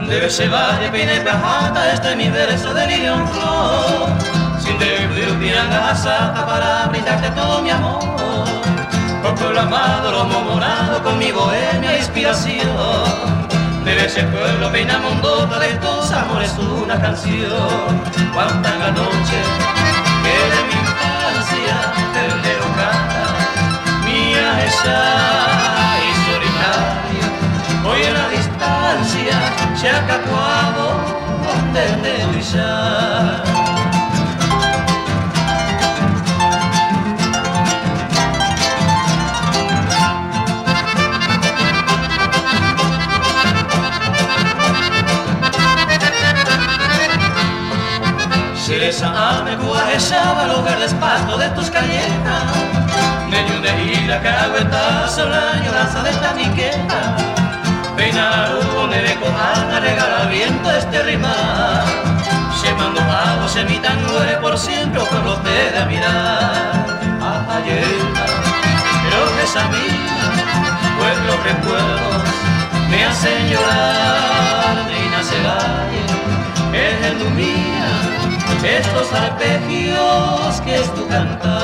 Debe se valle, pina y pajata, este es mi verso de lirio en flor. Sin descuido, piranga asata para brindarte todo mi amor. Con pueblo amado, lomo morado, con mi bohemia inspiración. Debe ser pueblo, peina mondota, de estos amores una canción. Cuánta la noche que de mi infancia el leo canta, mía esa y solitaria. Hoy en la distancia se acabó de brillar. Me guajechaba los verdes pastos de tus callejas, medio de ira, cagüetazo, la añoranza de esta miqueta. Peinar un cojana, regala al viento este rimar. Llamando pago, semita nueve por siempre, o pueblo te da mirar. Ayer, pero que esa mía, pues los recuerdos me hacen llorar. Reina se valle, es el mía, estos arpegios que es tu cantar.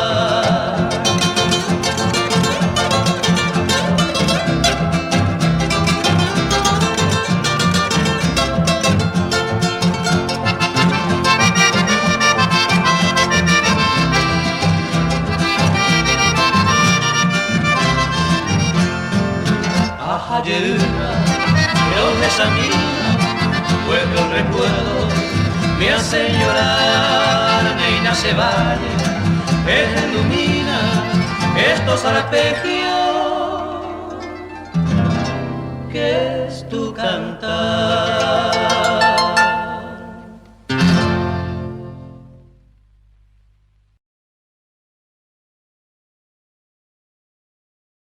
Ayer, pero esa mía, pues los recuerdos me hace llorar. Neina se valle, él ilumina estos arpegios que es tu cantar.